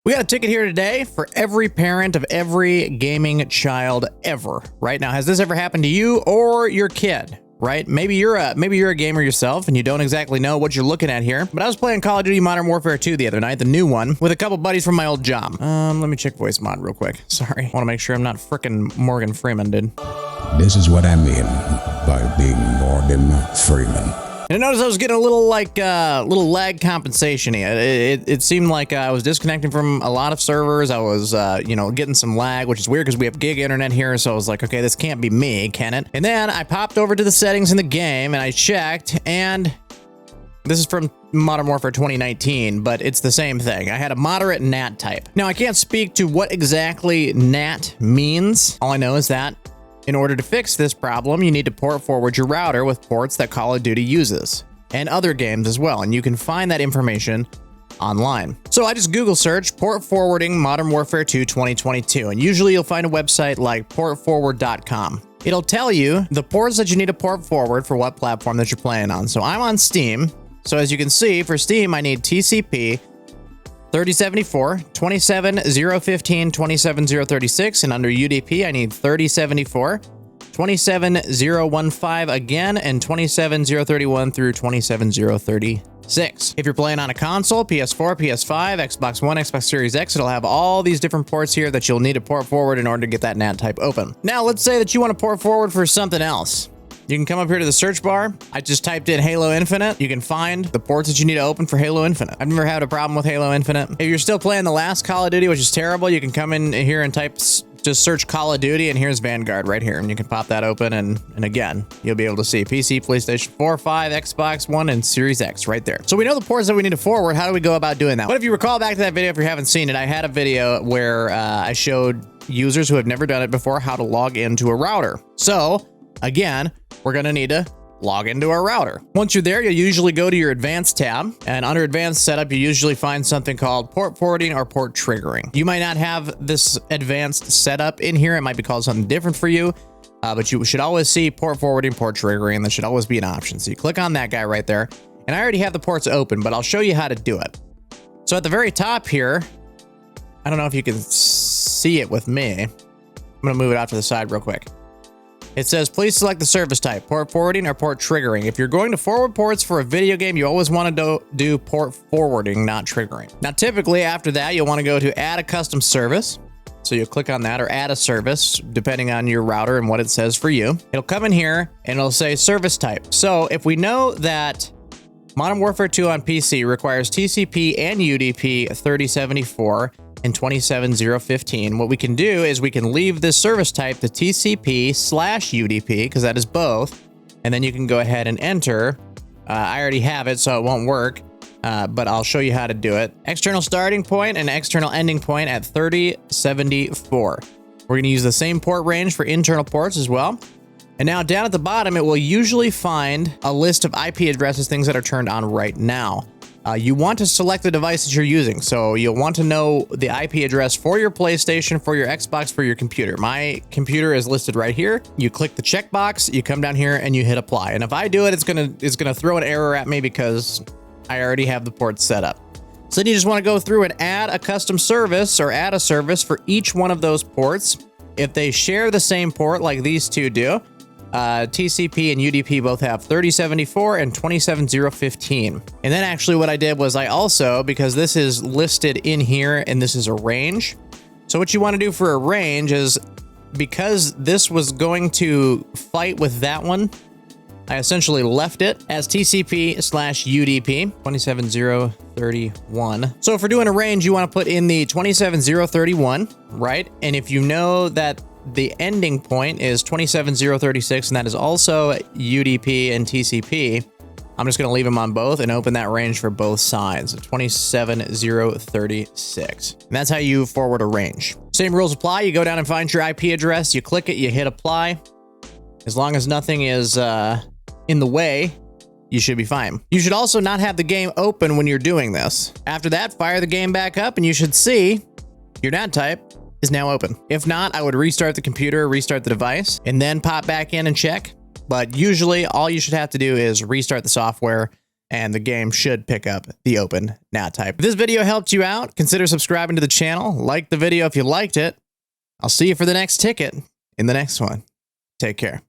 We got a ticket here today for every parent of every gaming child ever. Right now, has this ever happened to you or your kid? Right? Maybe you're a gamer yourself and you don't exactly know what you're looking at here. But I was playing Call of Duty Modern Warfare 2 the other night, the new one, with a couple buddies from my old job. Let me check voice mod real quick. Sorry, want to make sure I'm not frickin' Morgan Freeman, dude. This is what I mean by being Morgan Freeman. And I noticed I was getting a little little lag compensation. It seemed like I was disconnecting from a lot of servers. I was, getting some lag, which is weird because we have gig internet here. So I was like, okay, this can't be me, can it? And then I popped over to the settings in the game and I checked, and this is from Modern Warfare 2019, but it's the same thing. I had a moderate NAT type. Now, I can't speak to what exactly NAT means. All I know is that in order to fix this problem, you need to port forward your router with ports that Call of Duty uses, and other games as well, and you can find that information online. So I just Google search port forwarding Modern Warfare 2 2022, and usually you'll find a website like portforward.com. It'll tell you the ports that you need to port forward for what platform that you're playing on. So I'm on Steam, so as you can see, for Steam, I need TCP 3074, 27015, 27036, and under UDP, I need 3074, 27015 again, and 27031 through 27036. If you're playing on a console, PS4, PS5, Xbox One, Xbox Series X, it'll have all these different ports here that you'll need to port forward in order to get that NAT type open. Now, let's say that you want to port forward for something else. You can come up here to the search bar. I just typed in Halo Infinite. You can find the ports that you need to open for Halo Infinite. I've never had a problem with Halo Infinite. If you're still playing the last Call of Duty, which is terrible, you can come in here and just search Call of Duty, and here's Vanguard right here. And you can pop that open, and again, you'll be able to see PC, PlayStation 4, 5, Xbox One, and Series X right there. So we know the ports that we need to forward. How do we go about doing that? But if you recall back to that video, if you haven't seen it, I had a video where I showed users who have never done it before how to log into a router. So again, we're going to need to log into our router. Once you're there, you'll usually go to your advanced tab, and under advanced setup, you usually find something called port forwarding or port triggering. You might not have this advanced setup in here. It might be called something different for you, but you should always see port forwarding, port triggering, and that should always be an option. So you click on that guy right there, and I already have the ports open, but I'll show you how to do it. So at the very top here, I don't know if you can see it with me. I'm going to move it out to the side real quick. It says, please select the service type, port forwarding or port triggering. If you're going to forward ports for a video game, you always want to do port forwarding, not triggering. Now, typically after that, you'll want to go to add a custom service. So you'll click on that, or add a service, depending on your router and what it says for you. It'll come in here and it'll say service type. So if we know that Modern Warfare 2 on PC requires TCP and UDP 3074, and 27015. What we can do is we can leave this service type to TCP/UDP, because that is both, and then you can go ahead and enter. I already have it, so it won't work, but I'll show you how to do it. External starting point and external ending point at 3074. We're going to use the same port range for internal ports as well. And now down at the bottom, it will usually find a list of IP addresses, things that are turned on right now. You want to select the device that you're using. So you'll want to know the IP address for your PlayStation, for your Xbox, for your computer. My computer is listed right here. You click the checkbox, you come down here and you hit apply. And if I do it, it's gonna throw an error at me because I already have the ports set up. So then you just want to go through and add a custom service, or add a service for each one of those ports. If they share the same port like these two do, TCP and UDP both have 3074 and 27015. And then actually what I did was I also, because this is listed in here and this is a range. So what you want to do for a range is, because this was going to fight with that one, I essentially left it as TCP/UDP 27031. So if we're doing a range, you want to put in the 27031, right? And if you know that the ending point is 27036, and that is also UDP and TCP, I'm just going to leave them on both and open that range for both sides, 27036. And that's how you forward a range. Same rules apply. You go down and find your IP address, you click it, you hit apply. As long as nothing is in the way, you should be fine. You should also not have the game open when you're doing this. After that, fire the game back up, and you should see your NAT type is now open. If not, I would restart the computer, restart the device, and then pop back in and check. But usually all you should have to do is restart the software and the game should pick up the Open Nat type. If this video helped you out, consider subscribing to the channel. Like the video if you liked it. I'll see you for the next ticket in the next one. Take care.